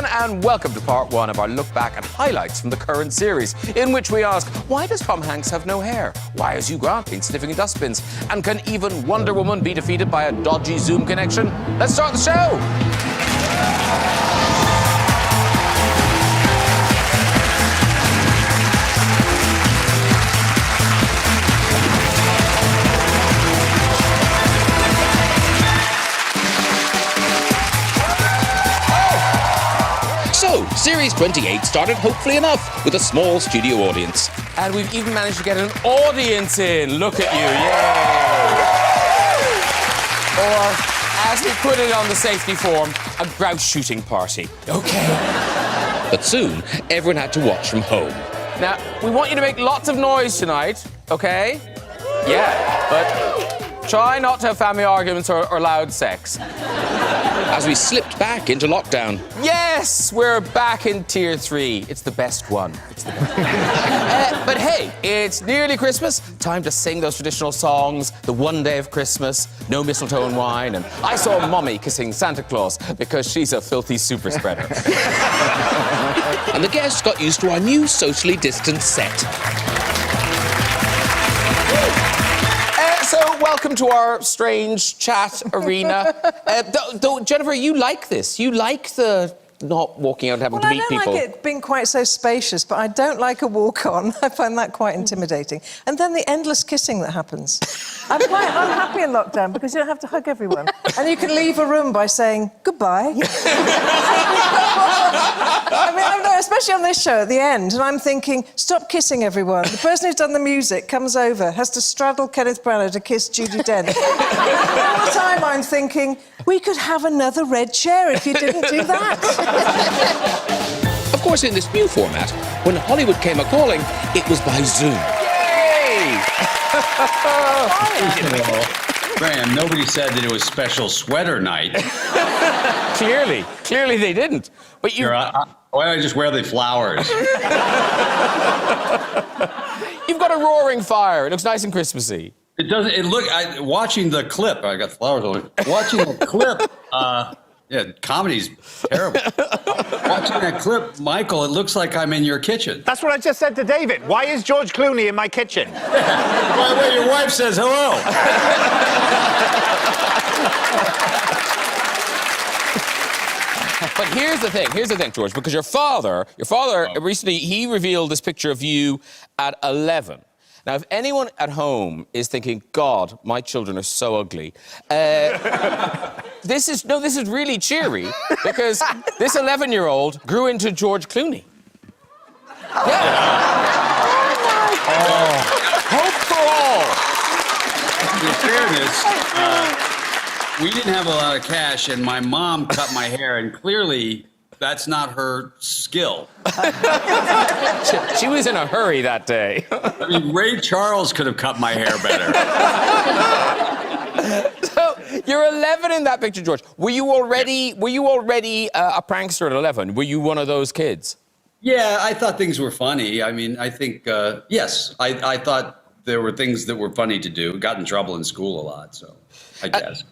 everyone, and welcome to part one of our look back at highlights from the current series, in which we ask, why does Tom Hanks have no hair? Why has Hugh Grant been sniffing in dustbins? And can even Wonder Woman be defeated by a dodgy Zoom connection? Let's start the show! So, Series 28 started hopefully enough with a small studio audience. And we've even managed to get an audience in. Look at you, yay! Or, as we put it on the safety form, a grouse shooting party. Okay. But soon, everyone had to watch from home. Now, we want you to make lots of noise tonight, okay? Yeah, but try not to have family arguments or loud sex. As we slipped back into lockdown. Yes, we're back in Tier 3. It's the best one. It's the best. But hey, it's nearly Christmas. Time to sing those traditional songs. The one day of Christmas, no mistletoe and wine. And I saw Mummy kissing Santa Claus because she's a filthy super spreader. And the guests got used to our new socially distanced set. So, welcome to our strange chat arena. Jennifer, you like this. You like the not walking out and having to meet people. I don't like it being quite so spacious, but I don't like a walk-on. I find that quite intimidating. And then the endless kissing that happens. I'm happy in lockdown because you don't have to hug everyone. And you can leave a room by saying goodbye. I mean, especially on this show at the end, and I'm thinking, stop kissing everyone. The person who's done the music comes over, has to straddle Kenneth Branagh to kiss Judi Dench. All the time I'm thinking, we could have another red chair if you didn't do that. Of course, in this new format, when Hollywood came a-calling, it was by Zoom. Yay! Graham, nobody said that it was special sweater night. Clearly they didn't. But you... Why don't I just wear the flowers? You've got a roaring fire. It looks nice and Christmassy. It doesn't. It look. Watching the clip, I got flowers on it. Watching the clip, yeah, comedy's terrible. Watching that clip, Michael, it looks like I'm in your kitchen. That's what I just said to David. Why is George Clooney in my kitchen? By the way, your wife says hello. But here's the thing, George, because your father recently, he revealed this picture of you at 11. Now, if anyone at home is thinking, God, my children are so ugly, this is really cheery, because this 11-year-old grew into George Clooney. Yeah. Oh. Hope for all. In fairness, we didn't have a lot of cash, and my mom cut my hair, and clearly that's not her skill. She was in a hurry that day. I mean, Ray Charles could have cut my hair better. So, you're 11 in that picture, George. Were you already a prankster at 11? Were you one of those kids? Yeah, I thought things were funny. I mean, I think, yes, I thought there were things that were funny to do. Got in trouble in school a lot, so I guess.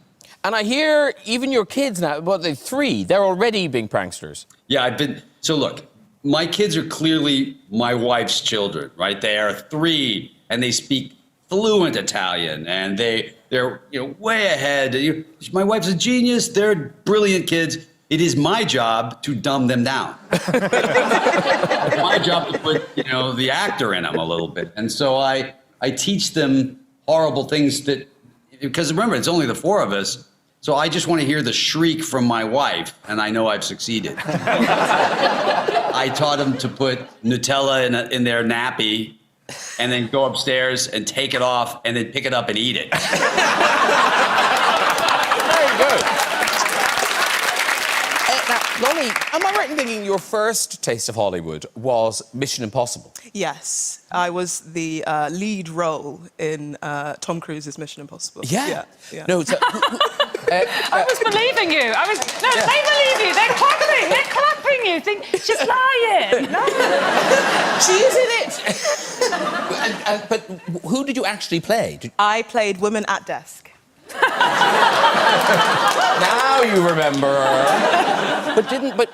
And I hear even your kids now, well, they're 3, they're already being pranksters. Yeah, so look, my kids are clearly my wife's children, right? They are 3, and they speak fluent Italian, and they're way ahead. My wife's a genius. They're brilliant kids. It is my job to dumb them down. It's my job to put, the actor in them a little bit. And so I teach them horrible things because remember, it's only the 4 of us. So I just want to hear the shriek from my wife, and I know I've succeeded. I taught them to put Nutella in their nappy and then go upstairs and take it off and then pick it up and eat it. Very good. Now, Dolly, am I right in thinking your first taste of Hollywood was Mission Impossible? Yes. I was the lead role in Tom Cruise's Mission Impossible. Yeah. Yeah. No, so... I was believing you. They believe you. They're clapping you. Think she's lying. No. She is in it. But who did you actually play? I played Women at Desk. Now you remember. But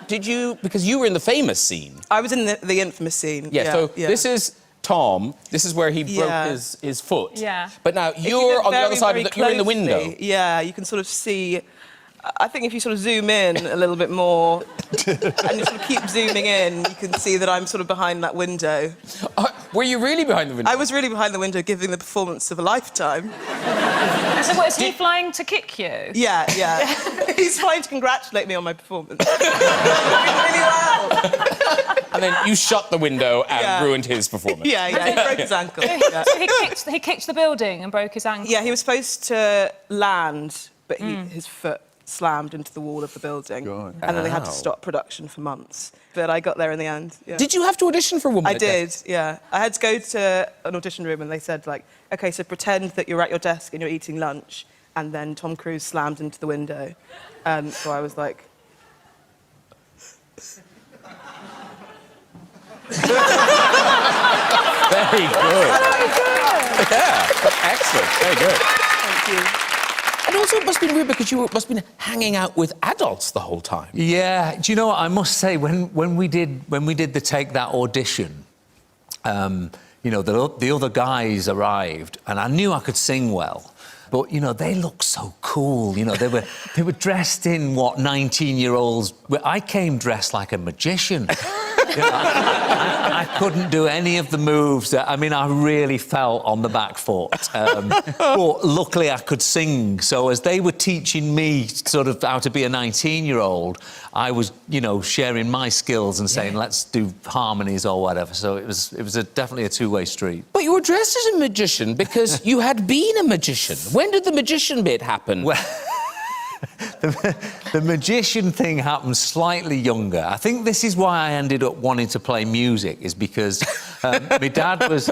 did you, because you were in the famous scene. I was in the infamous scene. Yeah, so this is Tom. This is where he broke his foot. Yeah. But now If you you're look on the other very, side very of the, you're in the closely, window. Yeah, you can sort of see. I think if you sort of zoom in a little bit more and you sort of keep zooming in, you can see that I'm sort of behind that window. Were you really behind the window? I was really behind the window giving the performance of a lifetime. So what, is he flying to kick you? Yeah. He's trying to congratulate me on my performance. Really well. And then you shut the window and ruined his performance. Yeah, he broke his ankle. Yeah. So he kicked the building and broke his ankle? Yeah, he was supposed to land, but his foot slammed into the wall of the building. And then they had to stop production for months. But I got there in the end. Yeah. Did you have to audition for Woman I at Desk? did, yeah. I had to go to an audition room and they said, like, OK, so pretend that you're at your desk and you're eating lunch, and then Tom Cruise slammed into the window. So I was like... Very good. Yeah, excellent. Very good. Thank you. And also, it must have been weird because you must have been hanging out with adults the whole time. Yeah. Do you know what I must say? When we did the take that audition, you know, the other guys arrived, and I knew I could sing well. But, you know, they looked so cool. You know, they were dressed in what 19-year-olds... I came dressed like a magician. You know, I couldn't do any of the moves that... I mean, I really fell on the back foot. But luckily, I could sing. So as they were teaching me sort of how to be a 19-year-old, I was, you know, sharing my skills and saying, let's do harmonies or whatever. So it was definitely a two-way street. But you were dressed as a magician because you had been a magician. When did the magician bit happen? Well, the magician thing happened slightly younger. I think this is why I ended up wanting to play music, is because my dad was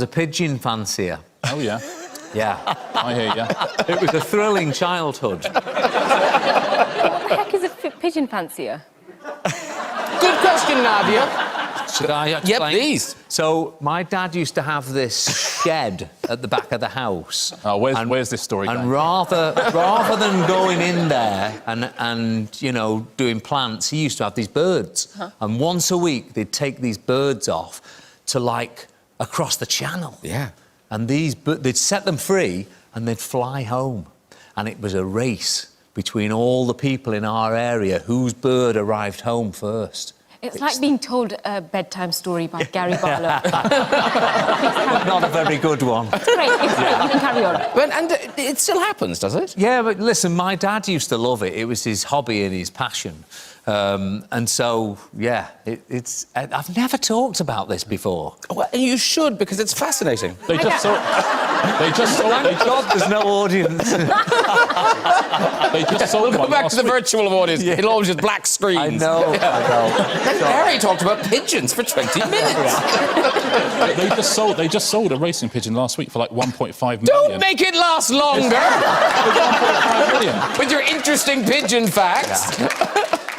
a pigeon fancier. Oh, yeah. Yeah. I hear you. It was a thrilling childhood. What the heck is a pigeon fancier? Good question, Nadia. Should I explain? Yep, please. So my dad used to have this shed at the back of the house. Oh, where's this story going? And rather than going in there and you know, doing plants, he used to have these birds. Huh. And once a week, they'd take these birds off to, like, across the channel. Yeah. And they'd set them free and they'd fly home. And it was a race between all the people in our area whose bird arrived home first. It's like being told a bedtime story by Gary Barlow. Not a very good one. It's great. You can carry on. And it still happens, does it? Yeah, but listen, my dad used to love it. It was his hobby and his passion. And so, yeah, I've never talked about this before. Well, you should, because it's fascinating. They just saw... Thank God there's no audience. They just sold We'll go one back last to the week. virtual audience. Yeah. It'll always just black screens. I know. Harry talked about pigeons for 20 minutes. They just sold a racing pigeon last week for like 1.5 million. Don't make it last longer. 1.5 million. With your interesting pigeon facts. Yeah.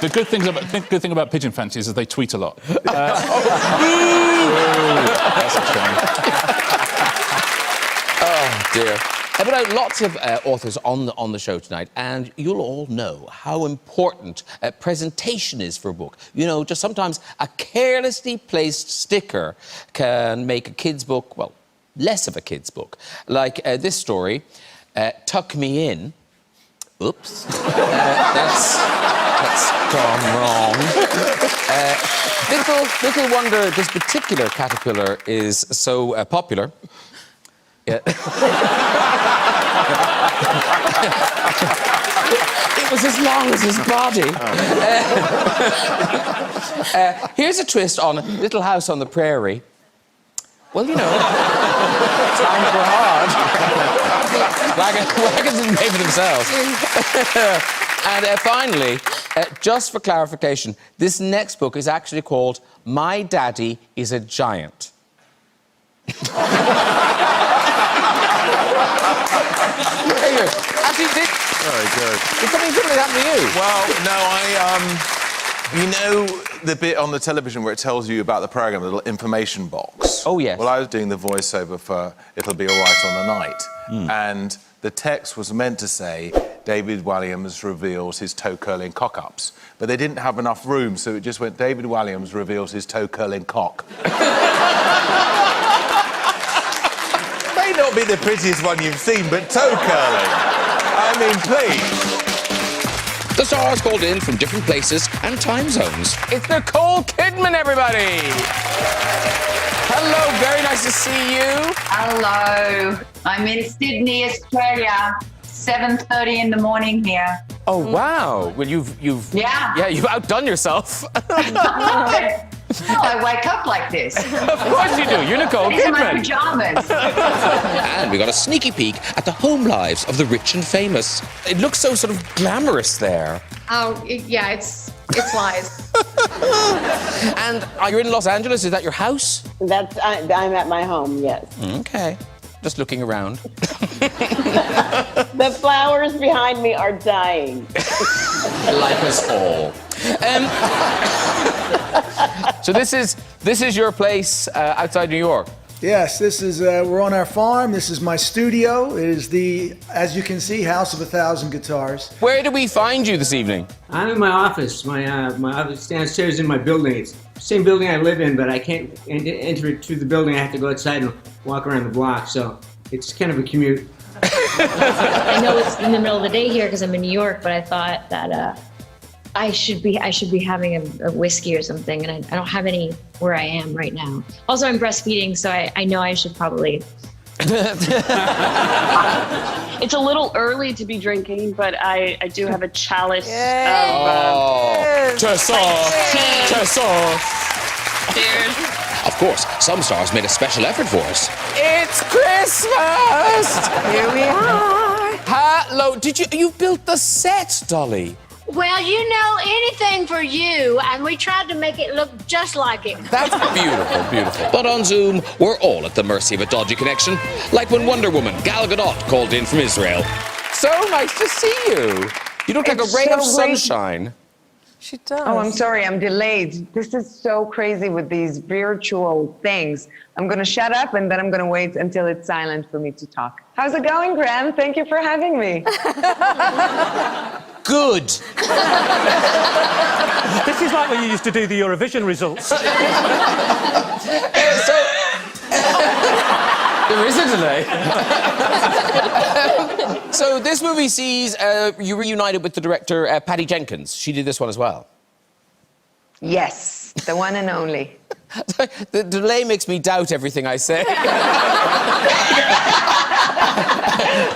The good thing about pigeon fanciers is they tweet a lot. That's a shame. Oh, dear. But I have lots of authors on the show tonight, and you'll all know how important presentation is for a book. You know, just sometimes a carelessly placed sticker can make a kid's book, well, less of a kid's book. Like this story, Tuck Me In. Oops. That's gone wrong. Little wonder this particular caterpillar is so popular. Yeah. It was as long as his body. Here's a twist on Little House on the Prairie. Well, you know, times were hard. Wagons didn't pay for themselves. And finally, just for clarification, this next book is actually called My Daddy is a Giant. Very good. Actually, very good. Did something similar happen to you? Well, no, you know the bit on the television where it tells you about the programme, the little information box? Oh, yes. Well, I was doing the voiceover for It'll Be All Right on the Night, and the text was meant to say, David Walliams reveals his toe-curling cock-ups. But they didn't have enough room, so it just went, David Walliams reveals his toe-curling cock. May not be the prettiest one you've seen, but toe-curling. I mean, please. The stars called in from different places and time zones. It's Nicole Kidman, everybody! Hello, very nice to see you. Hello. I'm in Sydney, Australia. 7:30 in the morning here. Oh, wow. Well, you've outdone yourself. No, I wake up like this. Of course you do. You're Nicole These are my Kidman. pajamas. And we got a sneaky peek at the home lives of the rich and famous. It looks so sort of glamorous there. Oh, yeah, it's lies. And you're in Los Angeles. Is that your house? I'm at my home, yes. Okay. Just looking around. The flowers behind me are dying. Like us all. So this is your place outside New York. Yes, this is, we're on our farm. This is my studio. It is the, as you can see, House of 1,000 Guitars. Where do we find you this evening? I'm in my office. My office downstairs in my building. It's the same building I live in, but I can't enter it through the building. I have to go outside and walk around the block, so it's kind of a commute. I know it's in the middle of the day here because I'm in New York, but I thought that I should be having a whiskey or something, and I don't have any where I am right now. Also, I'm breastfeeding, so I know I should probably. It's a little early to be drinking, but I do have a chalice of... Cheers. Of course, some stars made a special effort for us. It's Christmas! Here we are. Hello. You built the set, Dolly? Well, you know, anything for you, and we tried to make it look just like it. That's beautiful, beautiful. But on Zoom, we're all at the mercy of a dodgy connection. Like when Wonder Woman, Gal Gadot, called in from Israel. So nice to see you. You look like a ray of sunshine. She does. Oh, I'm sorry, I'm delayed. This is so crazy with these virtual things. I'm going to shut up and then I'm going to wait until it's silent for me to talk. How's it going, Graham? Thank you for having me. Good. This is like when you used to do the Eurovision results. There is a delay. So this movie sees you reunited with the director, Patty Jenkins. She did this one as well. Yes, the one and only. The delay makes me doubt everything I say.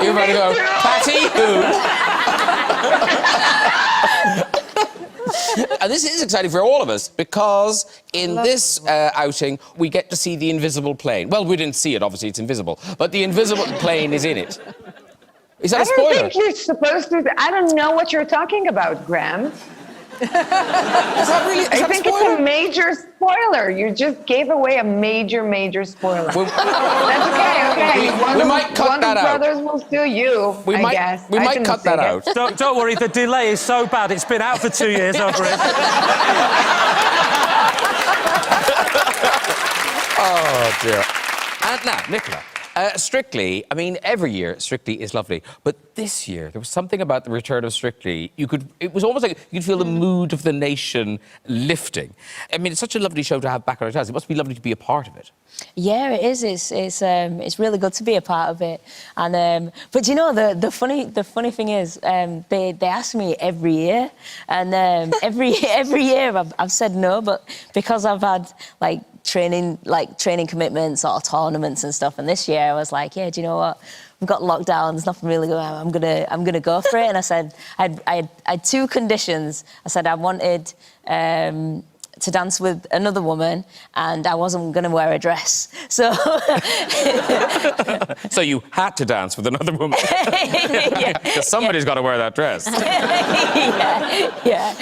You're about to go, Patty who? And this is exciting for all of us because in this outing we get to see the invisible plane. Well, we didn't see it, obviously it's invisible, but the invisible plane is in it. Is that a spoiler? I don't think you're supposed to. I don't know what you're talking about, Graham. Is that really? I think it's a major spoiler. You just gave away a major spoiler. Well, that's okay. We might cut that out. Brothers will sue you. I guess. We might cut that out. Don't worry, the delay is so bad. It's been out for 2 years over it. Oh dear. And now, Nicola. Strictly, I mean, every year Strictly is lovely, but this year there was something about the return of Strictly. It was almost like you could feel the mood of the nation lifting. I mean, it's such a lovely show to have back on our house. It must be lovely to be a part of it. Yeah, it is. It's really good to be a part of it. And but you know the funny thing is they ask me every year, and every year I've said no, but because I've had training commitments or tournaments and stuff, and this year I was like, yeah, do you know what? We've got lockdown. There's nothing really going on. I'm gonna go for it. And I said I had two conditions. I said I wanted to dance with another woman, and I wasn't going to wear a dress. So... So you had to dance with another woman? Because somebody's got to wear that dress. yeah.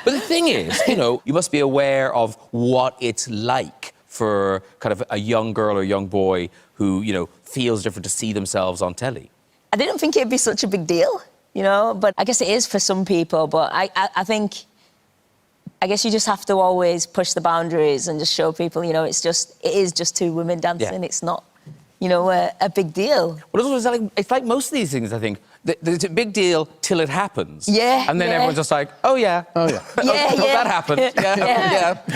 But the thing is, you know, you must be aware of what it's like for kind of a young girl or young boy who, you know, feels different to see themselves on telly. I didn't think it'd be such a big deal, you know, but I guess it is for some people, but I think... I guess you just have to always push the boundaries and just show people, you know, it is just two women dancing. Yeah. It's not you know, a big deal. Well, it's like most of these things, I think. It's a big deal till it happens. Yeah, And then yeah. everyone's just like, oh, yeah. Oh, yeah. That happened.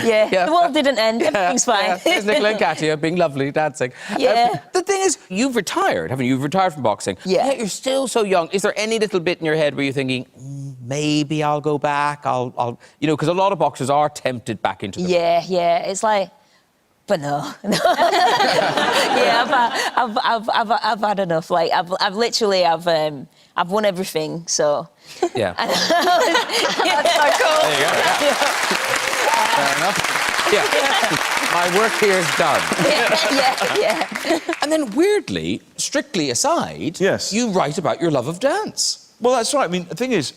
Yeah. The world didn't end. Everything's fine. Yeah. There's Nicola and Katia being lovely, dancing. Yeah. The thing is, you've retired, haven't you? You've retired from boxing. Yeah. Yet you're still so young. Is there any little bit in your head where you're thinking, maybe I'll go back? I'll you know, because a lot of boxers are tempted back into the... Yeah. It's like... But no. Yeah, I've had enough. Like, I've literally won everything, so... Yeah. That's so cool. There you go. Fair enough. Yeah. My work here is done. Yeah. And then, weirdly, strictly aside, you write about your love of dance. Well, that's right. I mean, the thing is,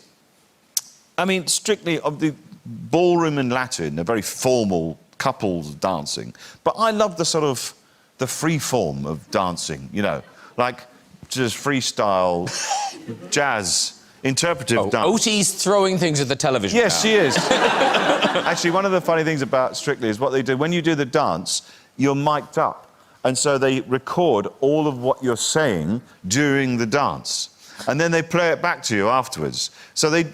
strictly of the ballroom and Latin, they're very formal couples dancing, but I love the sort of the free form of dancing, you know, like just freestyle jazz interpretive dance. Otie's throwing things at the television. Yes, now. she is. Actually, one of the funny things about Strictly is what they do when you do the dance, you're mic'd up, and so they record all of what you're saying during the dance. And then they play it back to you afterwards. So they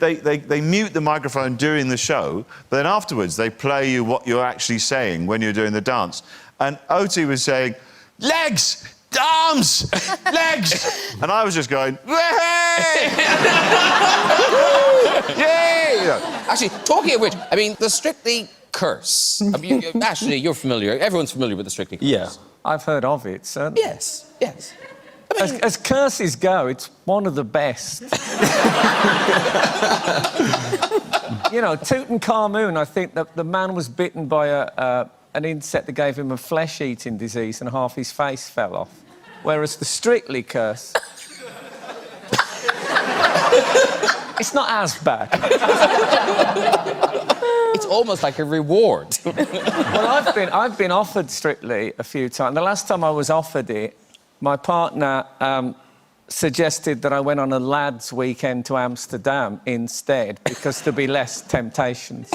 mute the microphone during the show, but then afterwards they play you what you're actually saying when you're doing the dance. And Otie was saying, legs, arms, legs. And I was just going, hey! Yay! Actually, talking of which, I mean, the Strictly curse. Ashley, you're familiar. Everyone's familiar with the Strictly curse. Yeah, I've heard of it, certainly. Yes. As curses go, it's one of the best. You know, Tutankhamun, I think that the man was bitten by an insect that gave him a flesh-eating disease and half his face fell off. Whereas the Strictly curse... it's not as bad. It's almost like a reward. Well, I've been offered Strictly a few times. The last time I was offered it, my partner suggested that I went on a lads' weekend to Amsterdam instead because there'd be less temptations.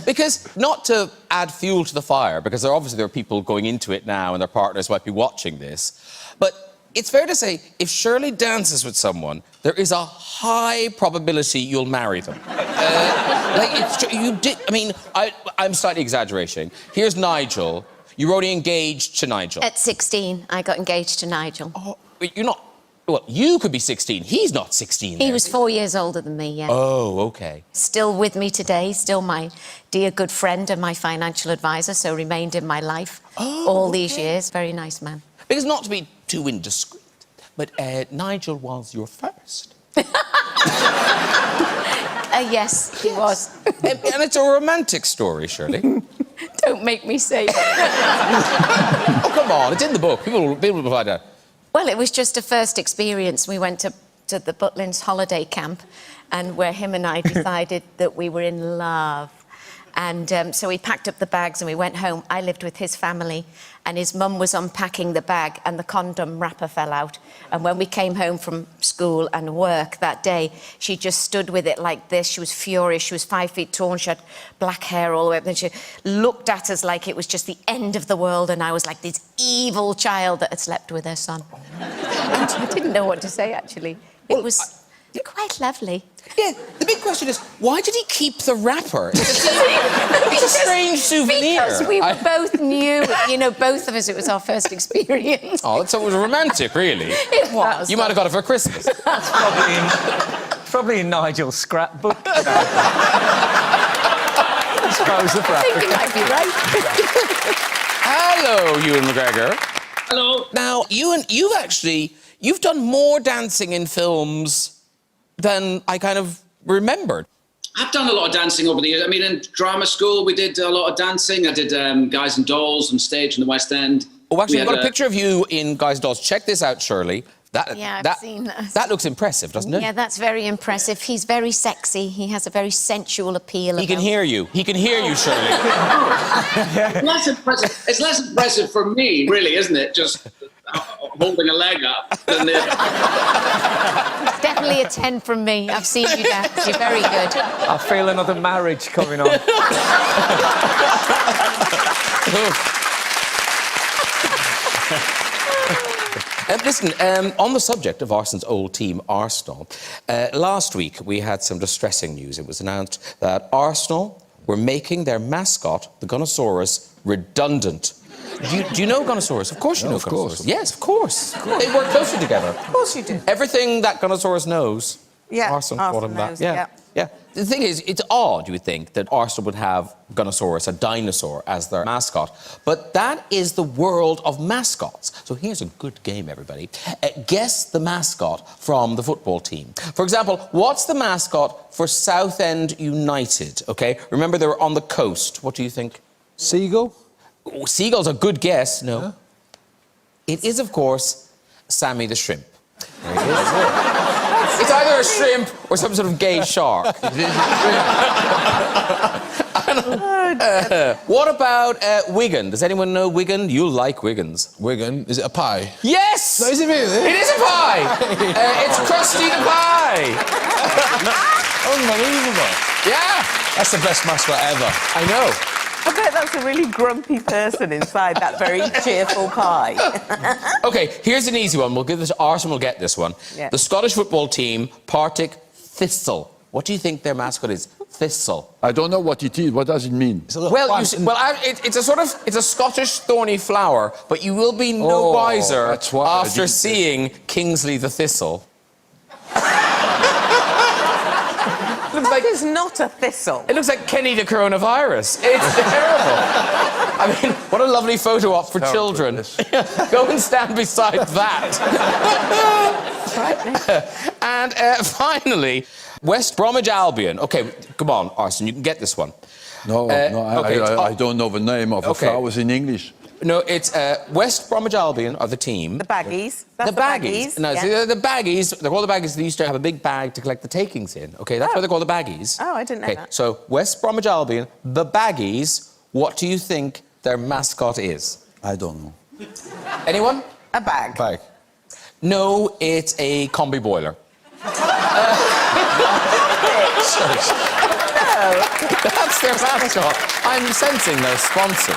Because, not to add fuel to the fire, because there are people going into it now and their partners might be watching this, but it's fair to say, if Shirley dances with someone, there is a high probability you'll marry them. I'm slightly exaggerating. Here's Nigel. You're only engaged to Nigel. At 16, I got engaged to Nigel. Oh, but you're not... Well, you could be 16. He's not 16. He was 4 years older than me, yeah. Oh, OK. Still with me today, still my dear good friend and my financial advisor, so remained in my life all these years. Very nice man. Because not to be too indiscreet, but Nigel was your first. Yes, he was. And it's a romantic story, Shirley. Don't make me say that. Oh, come on, it's in the book. People will find out. Well, it was just a first experience. We went to the Butlins holiday camp, and where him and I decided that we were in love. And so we packed up the bags and we went home. I lived with his family, and his mum was unpacking the bag and the condom wrapper fell out. And when we came home from school and work that day, she just stood with it like this. She was furious. She was 5 feet tall and she had black hair all the way up. And she looked at us like it was just the end of the world, and I was like this evil child that had slept with her son. And I didn't know what to say, actually. It was quite lovely. Yeah, the big question is, why did he keep the wrapper? It's a strange souvenir. Because we were both new, you know, both of us, it was our first experience. Oh, so it was romantic, really. It was. You might have got it for Christmas. That's probably in Nigel's scrapbook. I suppose the I think you might be right. Hello, Ewan McGregor. Hello. Now, Ewan, you've done more dancing in films than I kind of remembered. I've done a lot of dancing over the years. I mean, in drama school, we did a lot of dancing. I did Guys and Dolls on stage in the West End. Oh, actually, we've got a picture of you in Guys and Dolls. Check this out, Shirley. Yeah, I've seen that. That looks impressive, doesn't it? Yeah, that's very impressive. He's very sexy. He has a very sensual appeal. He can hear you. He can hear you, Shirley. Less impressive. It's less impressive for me, really, isn't it? Just holding a leg up. It's definitely a 10 from me. I've seen you dance. You're very good. I feel another marriage coming on. Listen, on the subject of Arsene's old team, Arsenal, last week we had some distressing news. It was announced that Arsenal were making their mascot, the Gunnosaurus, redundant. Do you know Gunnosaurus? Of course you know of Gunnosaurus. course. Yes, of course. They work closely together. Of course you do. Everything that Gunnosaurus knows, Yeah, Arsenal taught him that. knows, Yeah. The thing is, it's odd, you would think, that Arsenal would have Gunnosaurus, a dinosaur, as their mascot. But that is the world of mascots. So here's a good game, everybody. Guess the mascot from the football team. For example, what's the mascot for Southend United? OK, remember they were on the coast. What do you think? Seagull? Oh, seagull's a good guess. No. Huh? It is, of course, Sammy the Shrimp. There it is. It's either a shrimp or some sort of gay shark. What about Wigan? Does anyone know Wigan? You like Wiggins. Wigan? Is it a pie? Yes! No, is it really? It is a pie! It's Krusty the Pie! Unbelievable. Yeah! That's the best mascot ever. I know. I bet that's a really grumpy person inside that very cheerful pie. OK, here's an easy one. We'll give this to Arsenal. We'll get this one. Yeah. The Scottish football team, Partick Thistle. What do you think their mascot is? Thistle. I don't know what it is. What does it mean? It's a Scottish thorny flower, but you will be no wiser after seeing Kingsley the Thistle. That is not a thistle. It looks like Kenny the coronavirus. It's terrible. I mean, what a lovely photo op for children. Go and stand beside that. And finally, West Bromwich Albion. OK, come on, Arsene, you can get this one. No, I don't know the name of the flowers in English. No, it's West Bromwich Albion are the team. The baggies. That's the baggies. No, yeah. the baggies, they're called the baggies. They used to have a big bag to collect the takings in. OK, that's why they're called the baggies. Oh, I didn't know that. So West Bromwich Albion, the baggies, what do you think their mascot is? I don't know. Anyone? A bag. Bag. No, it's a combi boiler. That's their mascot. I'm sensing they're sponsored.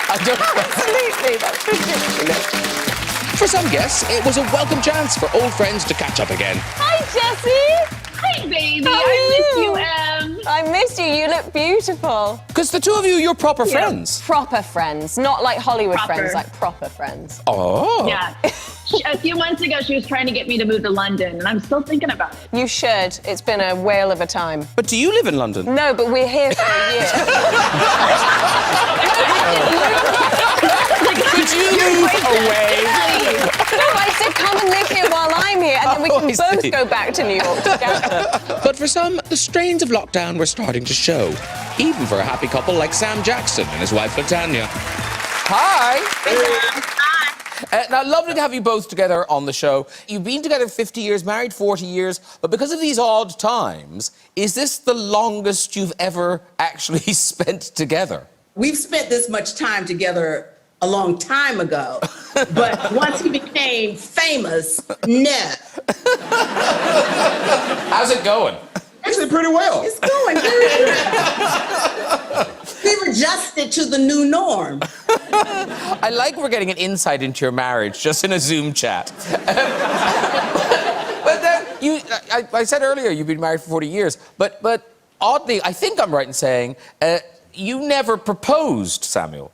I don't know. Absolutely, that's ridiculous. For some guests, it was a welcome chance for old friends to catch up again. Hi, Jessie. Hi, baby. How are I miss you? you, Em. I missed you. You look beautiful. Because the two of you, you're proper friends. Proper friends, not like Hollywood Proper. friends, like proper friends. Oh. Yeah. A few months ago, she was trying to get me to move to London, and I'm still thinking about it. You should. It's been a whale of a time. But do you live in London? No, but we're here for a year. Could you move away? No, I said come and live here while I'm here, and then we can both go back to New York together. But for some, the strains of lockdown were starting to show, even for a happy couple like Sam Jackson and his wife, Latanya. Hi. Now, lovely to have you both together on the show. You've been together 50 years, married 40 years, but because of these odd times, is this the longest you've ever actually spent together? We've spent this much time together a long time ago, but once he became famous, no. How's it going? Actually, pretty well. It's going very well. We've adjusted to the new norm. I like we're getting an insight into your marriage just in a Zoom chat. But I said earlier you've been married for 40 years, but oddly, I think I'm right in saying you never proposed, Samuel.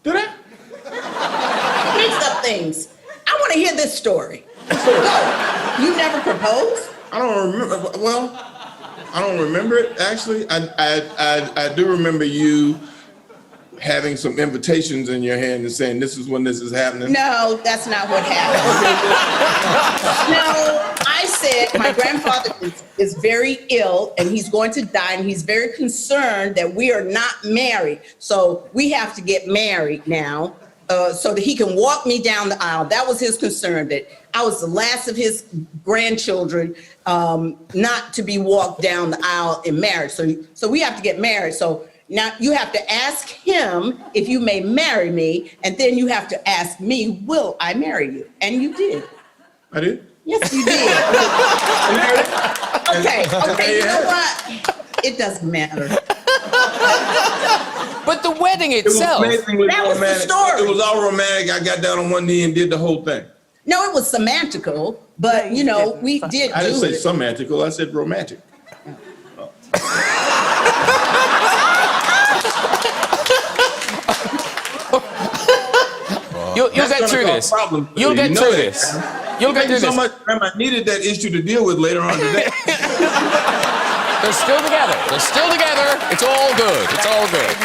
Did I? Mix up things. I want to hear this story. Go. You never proposed? I don't remember. Well, I don't remember it actually. I do remember you having some invitations in your hand and saying this is when this is happening. No, that's not what happened. No, I said my grandfather is very ill and he's going to die and he's very concerned that we are not married. So we have to get married now so that he can walk me down the aisle. That was his concern, that I was the last of his grandchildren not to be walked down the aisle in marriage. So we have to get married. So now you have to ask him if you may marry me, and then you have to ask me, will I marry you? And you did. I did? Yes, you did. Okay, you know what? It doesn't matter. But the wedding It was itself. amazing. It That was the romantic. story. It was all romantic. I got down on one knee and did the whole thing. No, it was semantical, but you know, we did I didn't do say it. semantical. I said romantic. You'll That's get gonna through cause this. problems for You'll you. get You know through that, this. Graham. You'll get Thank you through so this. much, Graham. I needed that issue to deal with later on today. They're still together. They're still together. It's all good. It's all good.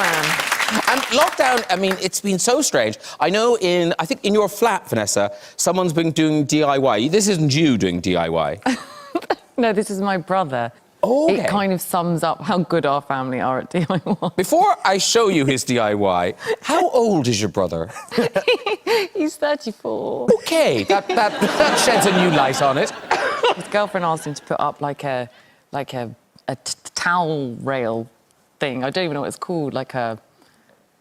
And lockdown, I mean, it's been so strange. I know I think in your flat, Vanessa, someone's been doing DIY. This isn't you doing DIY. No, this is my brother. Oh, okay. It kind of sums up how good our family are at DIY. Before I show you his DIY, how old is your brother? He's 34. Okay, that sheds a new light on it. His girlfriend asked him to put up like a towel rail thing. I don't even know what it's called.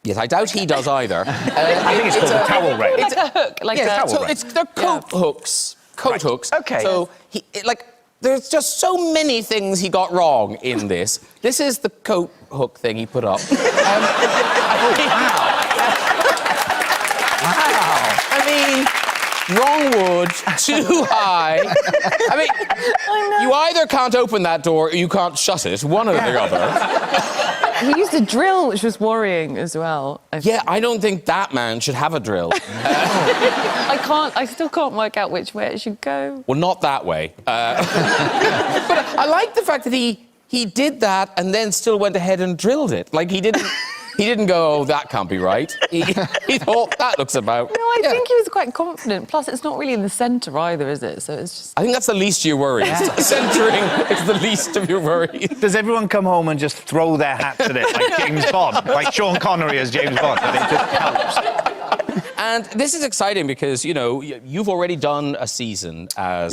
Yes, I doubt he does either. I think it's called a towel rail. Like a hook. They're coat hooks. Coat hooks. Okay. So there's just so many things he got wrong in this. This is the coat hook thing he put up. I mean, wrong wood, too high. I mean, you either can't open that door or you can't shut it. One or the other. He used a drill, which was worrying as well. Yeah, I don't think that man should have a drill. I still can't work out which way it should go. Well, not that way. But I like the fact that he did that and then still went ahead and drilled it. Like, he didn't go, oh, that can't be right. He thought, that looks about... No, I think he was quite confident. Plus, it's not really in the centre either, is it? So it's just... I think that's the least of your worries. Yeah. Centering is the least of your worries. Does everyone come home and just throw their hats at it like James Bond? Like Sean Connery as James Bond, and it just helps? And this is exciting because, you know, you've already done a season as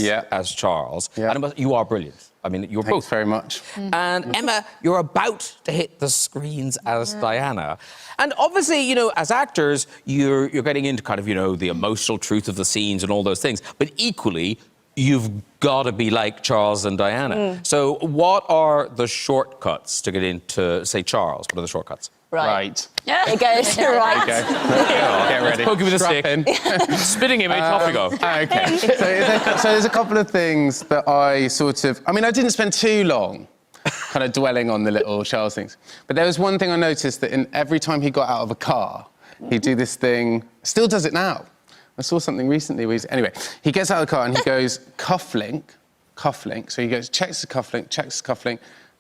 Charles. Yeah. And you are brilliant. I mean, you're Thanks both very much. And Emma, you're about to hit the screens as Diana. And obviously, you know, as actors, you're getting into kind of, you know, the emotional truth of the scenes and all those things. But equally, you've got to be like Charles and Diana. So what are the shortcuts to get into, say, Charles? What are the shortcuts? Right. Yeah. It goes right. Okay. Get ready. Poke you with a Strap stick. in. Spitting image, off we go. Okay. So there's a couple of things that I sort of... I mean, I didn't spend too long kind of dwelling on the little Charles things. But there was one thing I noticed that every time he got out of a car, he'd do this thing... Still does it now. I saw something recently where anyway, he gets out of the car and he goes, cufflink. So he goes, checks the cufflink,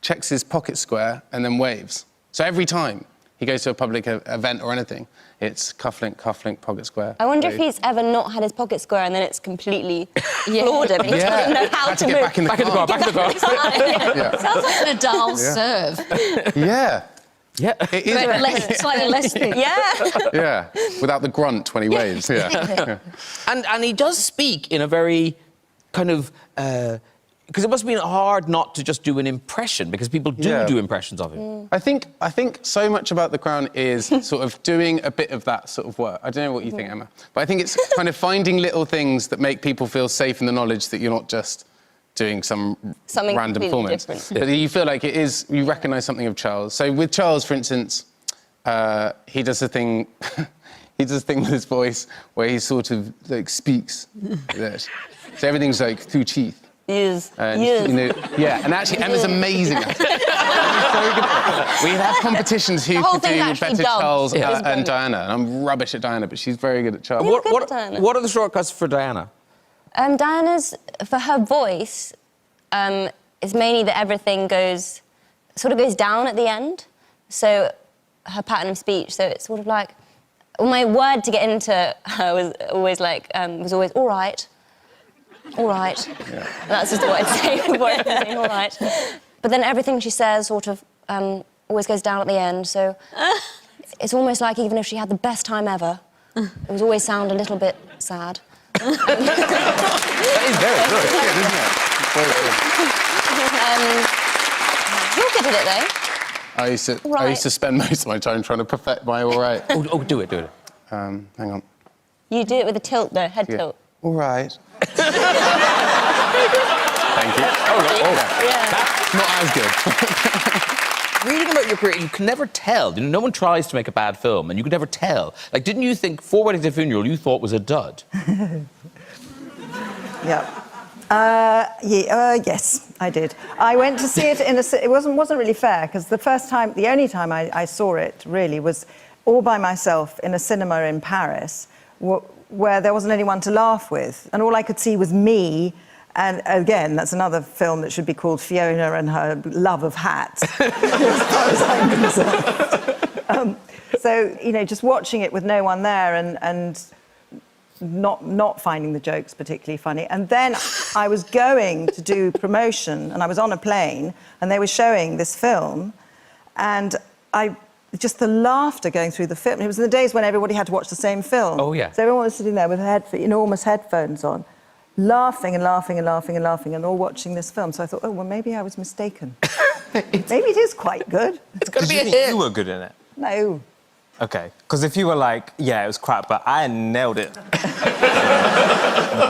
checks his pocket square, and then waves. So every time he goes to a public event or anything, it's cufflink, pocket square. I wonder if he's ever not had his pocket square and then it's completely floored him. He doesn't know how to get move. back in the car. Yeah. Sounds like an Nadal serve. Yeah. Yeah. It is. But slightly less thin. Yeah. Yeah. Without the grunt when he waves. Yeah. And he does speak in a very kind of... because it must have been hard not to just do an impression, because people do impressions of him. I think so much about The Crown is sort of doing a bit of that sort of work. I don't know what you think, Emma, but I think it's kind of finding little things that make people feel safe in the knowledge that you're not just doing something random performance. Different. But you feel like it is, you recognise something of Charles. So with Charles, for instance, he does a thing... He does a thing with his voice where he sort of, like, speaks. So everything's, like, through teeth. Yes. You know, yeah, and actually Emma's amazing at it. She's so good at it. We have competitions who whole can do thing's better actually dubbed. Charles Yeah. and Diana. And I'm rubbish at Diana, but she's very good at Charles. What are the shortcuts for Diana? Diana's, for her voice, is mainly that everything sort of goes down at the end. So her pattern of speech, so it's sort of like, my word to get into her was always all right. All right. Yeah. That's just what I'd say before everything, all right. But then everything she says sort of always goes down at the end, so it's almost like even if she had the best time ever, it would always sound a little bit sad. That is very good, isn't it? You're good at it, though. I used to spend most of my time trying to perfect my all right. Do it. Hang on. You do it with a tilt, though, head tilt. All right. Thank you. That's not as good. reading about your career, you can never tell. You know, no one tries to make a bad film, and you can never tell. Like, didn't you think Four Weddings and a Funeral you thought was a dud? Yes, I did. I went to see it it wasn't really fair, because the only time I saw it really was all by myself in a cinema in Paris, where there wasn't anyone to laugh with, and all I could see was me. And again, that's another film that should be called Fiona and her love of hats, as far as I'm concerned. So, you know, just watching it with no one there and not finding the jokes particularly funny. And then I was going to do promotion, and I was on a plane, and they were showing this film, and just the laughter going through the film. It was in the days when everybody had to watch the same film. Oh, yeah. So everyone was sitting there with enormous headphones on, laughing and laughing and laughing and laughing, and all watching this film. So I thought, oh, well, maybe I was mistaken. Maybe it is quite good. It's going to be a hit. hit. You were good in it? No. OK. Because if you were like, yeah, it was crap, but I nailed it.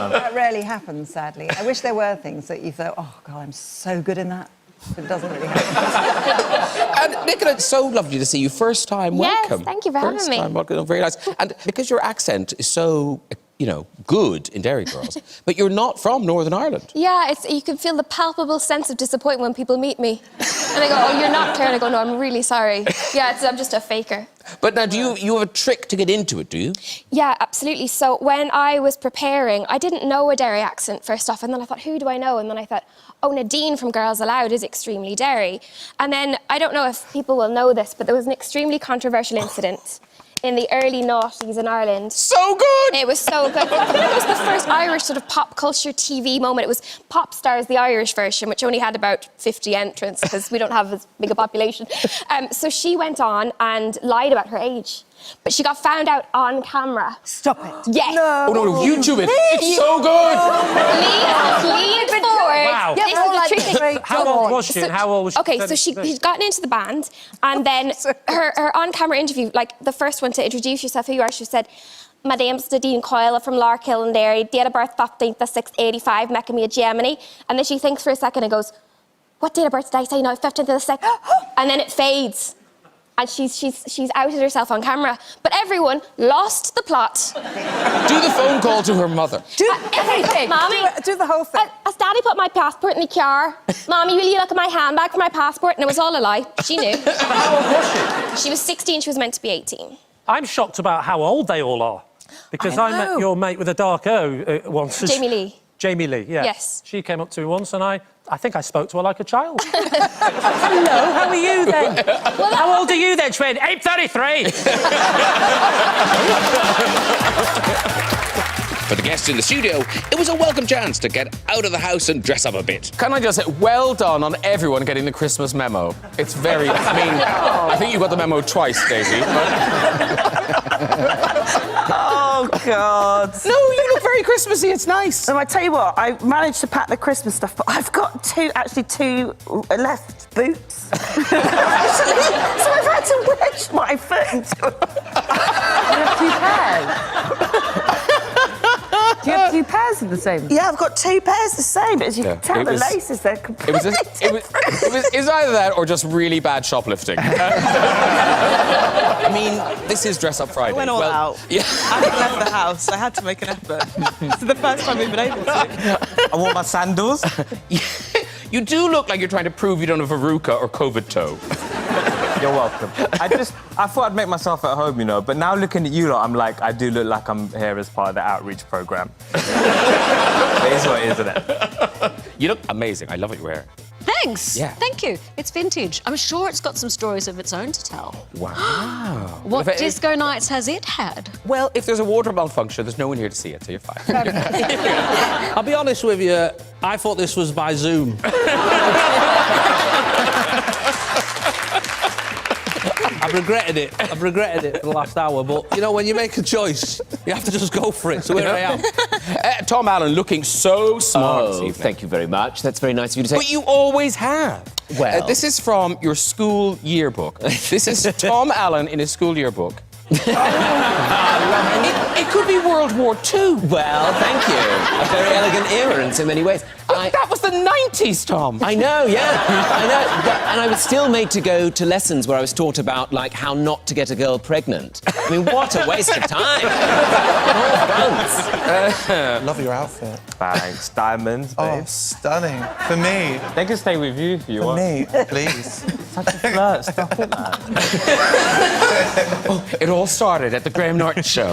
That rarely happens, sadly. I wish there were things that you thought, oh, God, I'm so good in that. But it doesn't really happen. And Nicola, it's so lovely to see you. First time, welcome. Yes, thank you for having me. First time, welcome. Very nice. And because your accent is so, you know, good in Derry Girls, but you're not from Northern Ireland. Yeah, you can feel the palpable sense of disappointment when people meet me. And they go, oh, you're not Claire. And I go, no, I'm really sorry. Yeah, I'm just a faker. But now, do you have a trick to get into it, do you? Yeah, absolutely. So when I was preparing, I didn't know a Derry accent first off, and then I thought, who do I know? And then I thought, oh, Nadine from Girls Aloud is extremely Derry. And then, I don't know if people will know this, but there was an extremely controversial incident in the early noughties in Ireland. So good! It was so good. It was the first Irish sort of pop culture TV moment. It was Pop Stars, the Irish version, which only had about 50 entrants because we don't have as big a population. So she went on and lied about her age. But she got found out on camera. Stop it. Yes. No. Oh, no, YouTube it. It's so good. Lean forward. Wow. This is the trick. How old was she and how old was she? Okay, so she'd gotten into the band, and then her on-camera interview, like the first one to introduce yourself, who you are, she said, my name's Nadine Coyle from Larkill and Derry, date of birth 15th of 6th, Mechamia, Germany. And then she thinks for a second and goes, what date of birth did I say? No, 15th of the 6th. And then it fades. And she's outed herself on camera. But everyone lost the plot. Do the phone call to her mother. Do everything. Mommy. Do the whole thing. As Daddy put my passport in the car, Mommy, will you look at my handbag for my passport? And it was all a lie. She knew. How old was she? She was 16, she was meant to be 18. I'm shocked about how old they all are. Because I met your mate with a dark O once. Jamie Lee. Jamie Lee, yeah. Yes. She came up to me once and I think I spoke to her like a child. Hello, how are you then? Well, how old are you then, Twin? 8:33. For the guests in the studio, it was a welcome chance to get out of the house and dress up a bit. Can I just say, well done on everyone getting the Christmas memo. It's very, I mean, I think you got the memo twice, Daisy. Oh, God. No, you look very Christmassy, it's nice. So I tell you what, I managed to pack the Christmas stuff, but I've got two left boots. So I've had to wedge my foot into You have two pairs? Do you have two pairs of the same? Yeah, I've got two pairs the same, but as you can tell, the laces, they're completely It was either that or just really bad shoplifting. I mean, this is Dress Up Friday. I went all out. Yeah. I haven't left the house. I had to make an effort. It's the first time we've been able to. I wore my sandals. You do look like you're trying to prove you don't have verruca or COVID toe. You're welcome. I thought I'd make myself at home, you know, but now looking at you lot, I'm like, I do look like I'm here as part of the outreach programme. It is what it is, isn't it? You look amazing. I love what you wear. Thanks. Yeah. Thank you. It's vintage. I'm sure it's got some stories of its own to tell. Wow. What disco nights has it had? Well, if there's a water malfunction, there's no one here to see it, so you're fine. I'll be honest with you, I thought this was by Zoom. I've regretted it. I've regretted it for the last hour. But, you know, when you make a choice, you have to just go for it. So here I am. Tom Allen looking so smart this evening. Thank you very much. That's very nice of you to say. But you always have. Well... this is from your school yearbook. This is Tom Allen in his school yearbook. It could be World War II. Well, thank you. A very elegant era in so many ways. That was the 90s, Tom. I know, yeah. I know. And I was still made to go to lessons where I was taught about, like, how not to get a girl pregnant. I mean, what a waste of time. On all fronts. Love your outfit. Thanks. Diamonds, babe. Oh, stunning. For me. They can stay with you if you want. For me, please. Such a flirt. Stop it, man. It all started at the Graham Norton show.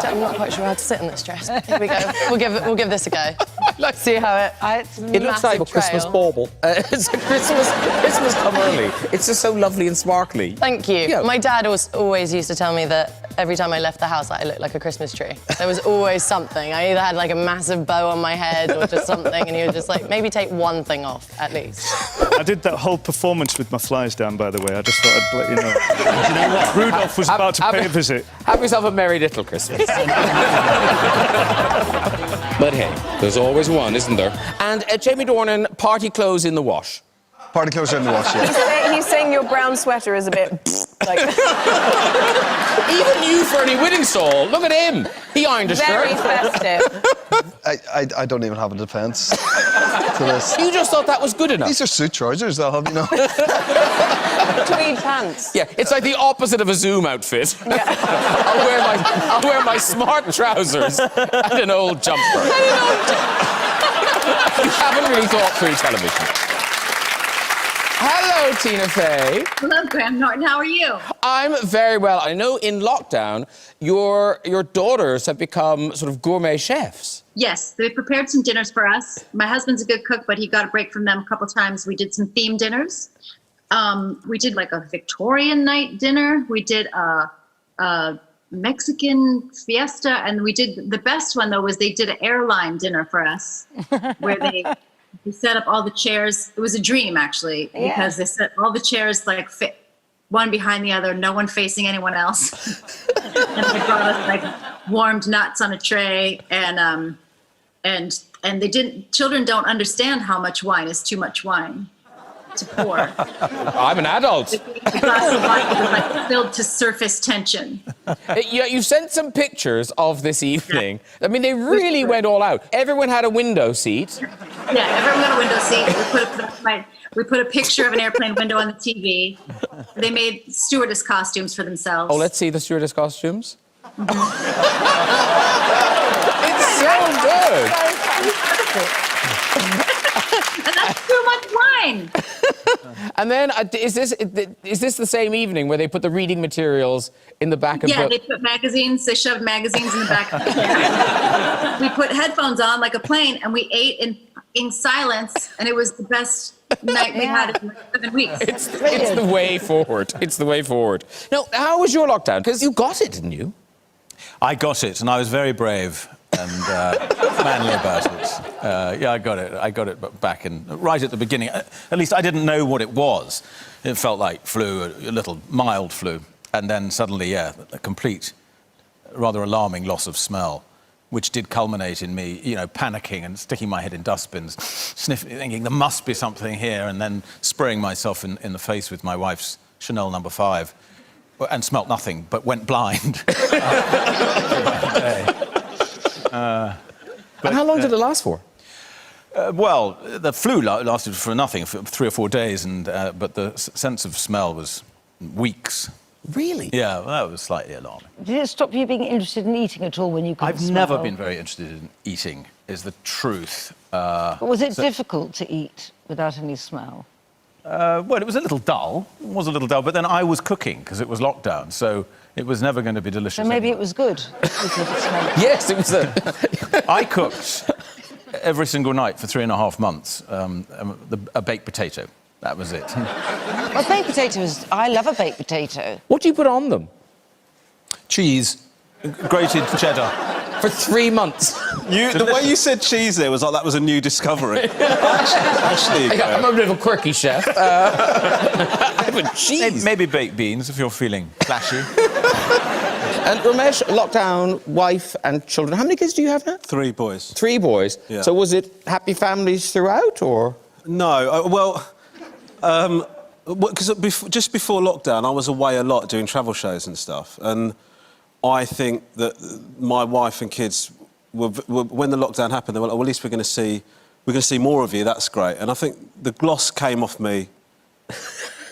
I'm not quite sure how to sit in this dress. Here we go. We'll give this a go. Let's see how it. It looks like a Christmas bauble. It's a Christmas come early. It's just so lovely and sparkly. Thank you. Yeah. My dad always used to tell me that every time I left the house, I looked like a Christmas tree. There was always something. I either had like a massive bow on my head or just something, and he was just like, maybe take one thing off at least. I did that whole performance with my flies down, by the way. I just thought I'd let you know. You know what? Rudolph was about to pay a visit. Have yourself a merry little Christmas. But hey, there's always one, isn't there? And Jamie Dornan, party clothes in the wash. Party clothes are in the wash, yeah. He's saying your brown sweater is a bit like... Even you, Fernie Whittingstall, look at him. He ironed a shirt. Very festive. I don't even have a defence to this. You just thought that was good enough. These are suit trousers, I'll have you know. Tweed pants. Yeah, it's like the opposite of a Zoom outfit. Yeah. I'll wear my smart trousers and an old jumper. You haven't really thought through television. Hello, Tina Fey. Hello, Graham Norton. How are you? I'm very well. I know in lockdown, your daughters have become sort of gourmet chefs. Yes, they prepared some dinners for us. My husband's a good cook, but he got a break from them a couple times. We did some themed dinners. We did like a Victorian night dinner. We did a Mexican fiesta, and we did the best one though was they did an airline dinner for us, where they set up all the chairs. It was a dream actually, because they set all the chairs like fit one behind the other, no one facing anyone else. And they brought us like warmed nuts on a tray, and they didn't. Children don't understand how much wine is too much wine to pour. I'm an adult. The glass of wine was like filled to surface tension. You sent some pictures of this evening. I mean, they really went all out. Everyone had a window seat. Yeah, everyone got a window seat. We put a picture of an airplane window on the TV. They made stewardess costumes for themselves. Oh, let's see the stewardess costumes. Mm-hmm. It's so good. And that's too much wine. And then, is this the same evening where they put the reading materials in the back of Yeah, they put magazines. They shoved magazines in the back of the chair. We put headphones on like a plane, and we ate in silence, and it was the best night we had in like 7 weeks. It's the way forward. It's the way forward. Now, how was your lockdown? Because you got it, didn't you? I got it, and I was very brave and manly about it. Yeah, I got it back right at the beginning. At least I didn't know what it was. It felt like flu, a little mild flu. And then suddenly, a complete, rather alarming loss of smell, which did culminate in me, panicking and sticking my head in dustbins, sniffing, thinking there must be something here, and then spraying myself in the face with my wife's Chanel No. 5. And smelt nothing, but went blind. And how long did it last for? Well, the flu lasted for nothing, for 3 or 4 days, but the sense of smell was weeks. Really? Yeah, well, that was slightly alarming. Did it stop you being interested in eating at all when you couldn't I've never been very interested in eating, is the truth. But was it difficult to eat without any smell? Well, it was a little dull. It was a little dull, but then I was cooking because it was lockdown, so it was never going to be delicious. So maybe it was good. Yes, it was. I cooked every single night for 3.5 months a baked potato. That was it. Well, baked potatoes, I love a baked potato. What do you put on them? Cheese, grated cheddar. For 3 months. The way you said cheese there was like that was a new discovery. Actually, I'm a bit of a quirky chef. But cheese. Maybe baked beans if you're feeling flashy. And Ramesh, lockdown, wife and children. How many kids do you have now? 3 boys. 3 boys. Yeah. So was it happy families throughout, or? No. Because just before lockdown, I was away a lot doing travel shows and stuff, and I think that my wife and kids were when the lockdown happened, they were like, well, at least we're going to see more of you. That's great. And I think the gloss came off me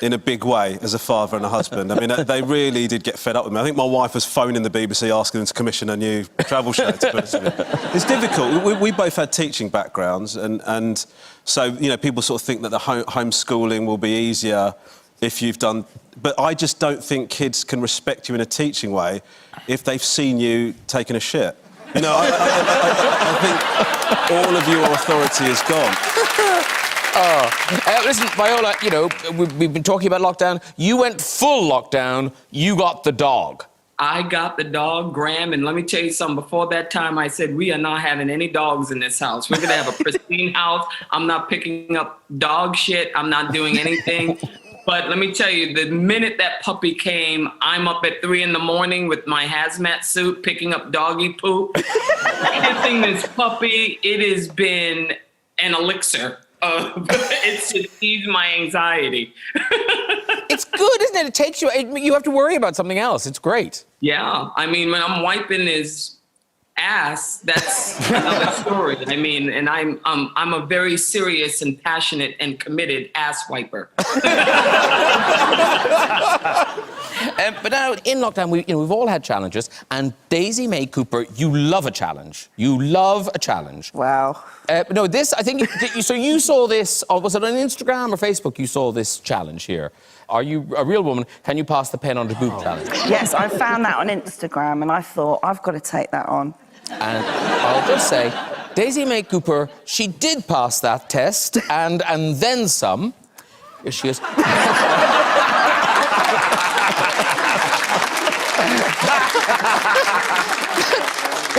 in a big way as a father and a husband. I mean, they really did get fed up with me. I think my wife was phoning the BBC asking them to commission a new travel show. It's difficult. We both had teaching backgrounds, and so, you know, people sort of think that the homeschooling will be easier if you've done... But I just don't think kids can respect you in a teaching way if they've seen you taking a shit. You know, I think all of your authority is gone. Listen, Viola, you know, we've been talking about lockdown. You went full lockdown. You got the dog. I got the dog, Graham, and let me tell you something. Before that time, I said, we are not having any dogs in this house. We're going to have a pristine house. I'm not picking up dog shit. I'm not doing anything. But let me tell you, the minute that puppy came, I'm up at 3 in with my hazmat suit, picking up doggy poop. Kissing this puppy, it has been an elixir. It's just eased my anxiety. It's good, isn't it? It takes you... You have to worry about something else. It's great. Yeah. I mean, when I'm wiping his ass, that's another story. I mean, and I'm a very serious and passionate and committed ass wiper. But now, in lockdown, we've all had challenges, and Daisy May Cooper, you love a challenge. You love a challenge. Wow. No, this, I think... So you saw this... was it on Instagram or Facebook you saw this challenge here? Are you a real woman? Can you pass the pen on the boob challenge? Yes, I found that on Instagram, and I thought, I've got to take that on. And I'll just say, Daisy May Cooper, she did pass that test, and then some. Here she is. But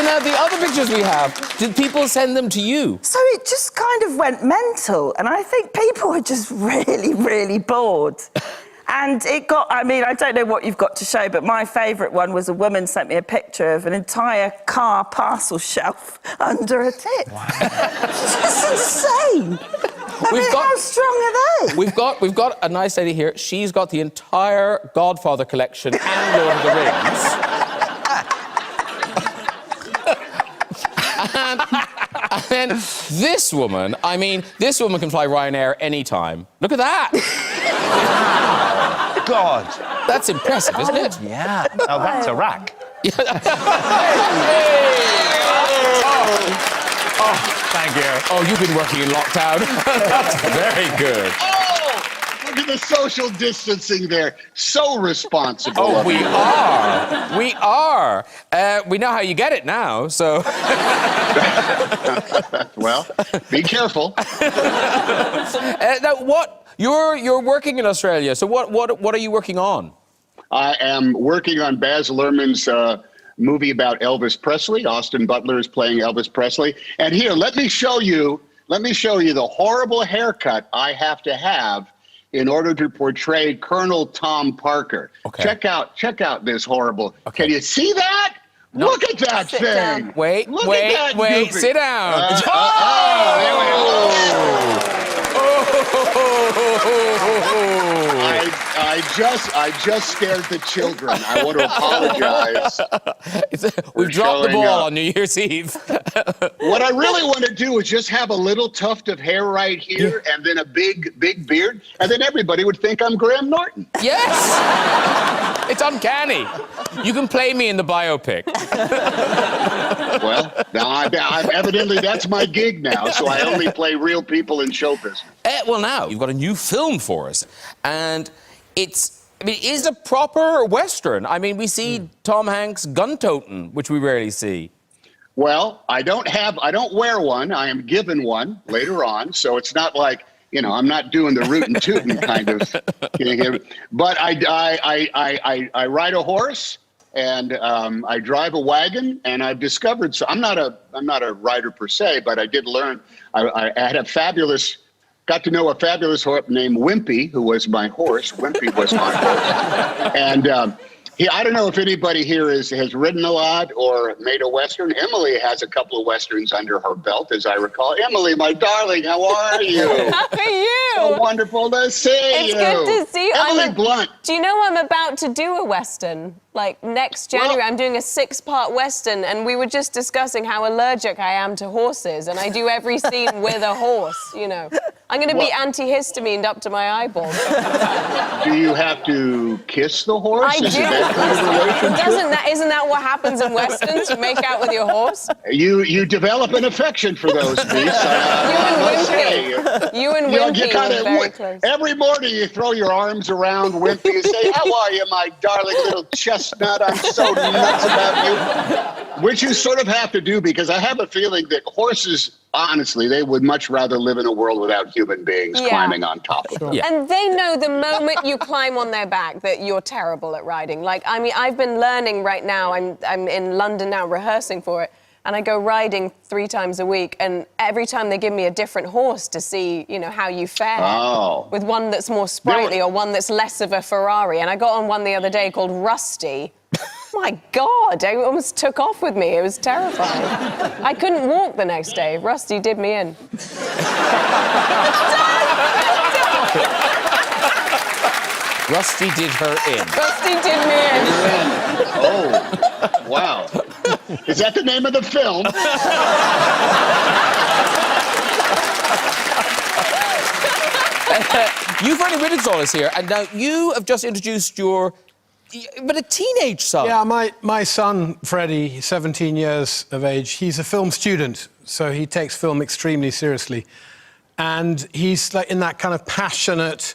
now, the other pictures we have, did people send them to you? So it just kind of went mental, and I think people were just really, really bored. And it got, I mean, I don't know what you've got to show, but my favourite one was a woman sent me a picture of an entire car parcel shelf under a tit. Wow. It's just insane. How strong are they? We've got a nice lady here. She's got the entire Godfather collection and Lord of the Rings. And then this woman, I mean, this woman can fly Ryanair anytime. Look at that. God. That's impressive, isn't it? Yeah. Oh, that's a rack. Thank you. Oh, you've been working in lockdown. That's very good. Look at the social distancing there. So responsible. Oh, we are. We are. We know how you get it now, so... Well, be careful. Now, what... You're working in Australia, so what are you working on? I am working on Baz Luhrmann's movie about Elvis Presley. Austin Butler is playing Elvis Presley. And here, let me show you the horrible haircut I have to have in order to portray Colonel Tom Parker. Okay. Check out this horrible. Okay. Can you see that? No. Look at that thing. Down. Wait. Sit down. There we go. I just scared the children. I want to apologize. We've dropped the ball on New Year's Eve. What I really want to do is just have a little tuft of hair right here and then a big beard, and then everybody would think I'm Graham Norton. Yes! It's uncanny. You can play me in the biopic. Well, now evidently that's my gig now, so I only play real people in show business. Well, now, you've got a new film for us, and it's a proper Western. I mean, we see Tom Hanks gun-toting, which we rarely see. Well, I don't wear one. I am given one later on, so it's not like, you know, I'm not doing the rootin' tootin' kind of thing. But I ride a horse, and I drive a wagon, and I've discovered. So I'm not a rider per se, but I did learn. I had got to know a fabulous horse named Wimpy, who was my horse. Wimpy was my horse, I don't know if anybody here has ridden a lot or made a Western. Emily has a couple of Westerns under her belt, as I recall. Emily, my darling, how are you? How are you? So wonderful to see you. It's good to see you. Emily Blunt. Do you know I'm about to do a Western? Like, next January, I'm doing a 6-part Western, and we were just discussing how allergic I am to horses, and I do every scene with a horse, you know. I'm going to be antihistamine up to my eyeballs. Do you have to kiss the horse? I do. That kind of relationship? Isn't that what happens in Westerns? You make out with your horse? You develop an affection for those beasts. You and Wimpy are very close. Every morning you throw your arms around Wimpy and say, "How are you, my darling little chestnut? I'm so nuts about you." Which you sort of have to do, because I have a feeling that horses, honestly, they would much rather live in a world without human beings climbing on top of them. Yeah. And they know the moment you climb on their back that you're terrible at riding. Like, I mean, I've been learning right now. I'm in London now rehearsing for it. And I go riding 3 times a week, and every time they give me a different horse to see, you know, how you fare. Oh. With one that's more sprightly or one that's less of a Ferrari. And I got on one the other day called Rusty. My God, it almost took off with me. It was terrifying. I couldn't walk the next day. Rusty did me in. Rusty did her in. Rusty did me in. Oh, wow. Is that the name of the film? You've already witnessed all this here, and now you have just introduced but a teenage son. Yeah, my son, Freddie, he's 17 years of age, he's a film student, so he takes film extremely seriously. And he's like in that kind of passionate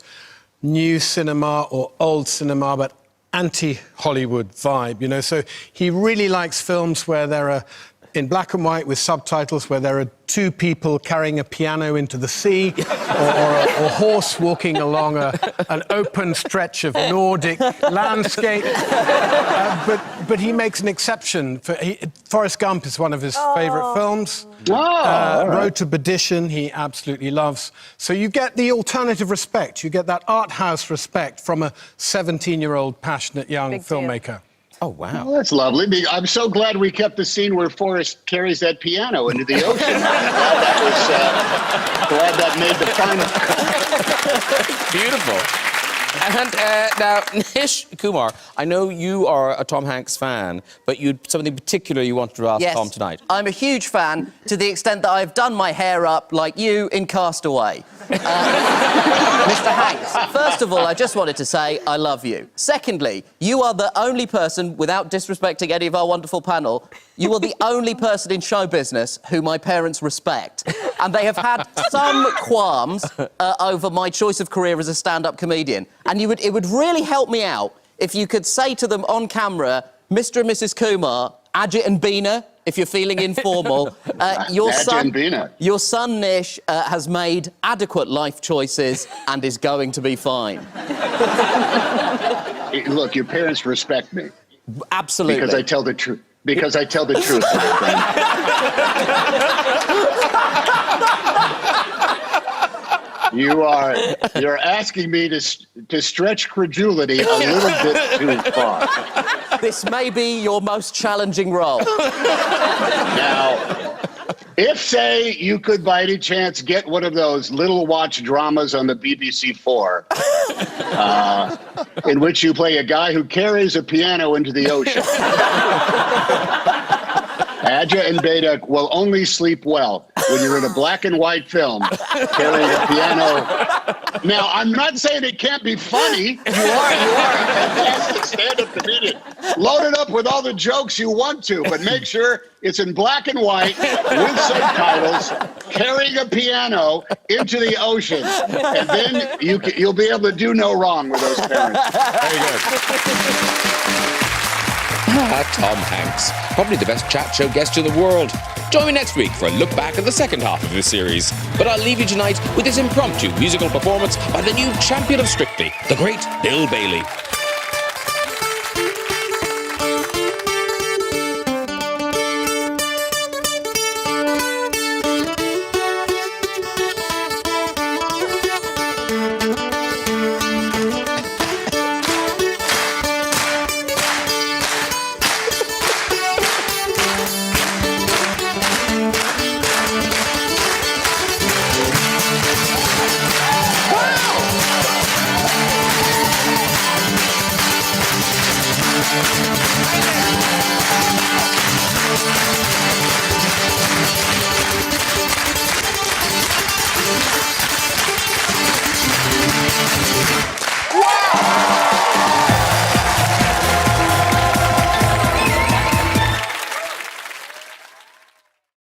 new cinema or old cinema, but anti-Hollywood vibe, you know. So he really likes films where there are, in black and white with subtitles, where there are 2 people carrying a piano into the sea, or a horse walking along an open stretch of Nordic landscape. But he makes an exception. Forrest Gump is one of his favourite films. Road to Perdition, he absolutely loves. So you get the alternative respect. You get that art house respect from a 17-year-old passionate young filmmaker. Oh, wow. Well, that's lovely. I'm so glad we kept the scene where Forrest carries that piano into the ocean. Glad that made the final. Beautiful. And now, Nish Kumar, I know you are a Tom Hanks fan, but something particular you wanted to ask Tom tonight. I'm a huge fan, to the extent that I've done my hair up like you in Castaway. Mr. Hanks, first of all, I just wanted to say I love you. Secondly, you are the only person, without disrespecting any of our wonderful panel, you are the only person in show business who my parents respect. And they have had some qualms over my choice of career as a stand-up comedian. And it would really help me out if you could say to them on camera, Mr. and Mrs. Kumar, Ajit and Beena, if you're feeling informal, your son Nish has made adequate life choices and is going to be fine. Look, your parents respect me. Absolutely. Because I tell the truth. Because I tell the truth, my friend. You're asking me to stretch credulity a little bit too far. This may be your most challenging role. Now, if, say, you could by any chance get one of those little watch dramas on the BBC 4, in which you play a guy who carries a piano into the ocean. Aja and Beta will only sleep well when you're in a black and white film carrying a piano. Now, I'm not saying it can't be funny. You are a fantastic stand-up comedian. Load it up with all the jokes you want to, but make sure it's in black and white with subtitles, carrying a piano into the ocean. And then you'll be able to do no wrong with those parents. Very good. Tom Hanks, probably the best chat show guest in the world. Join me next week for a look back at the second half of this series. But I'll leave you tonight with this impromptu musical performance by the new champion of Strictly, the great Bill Bailey.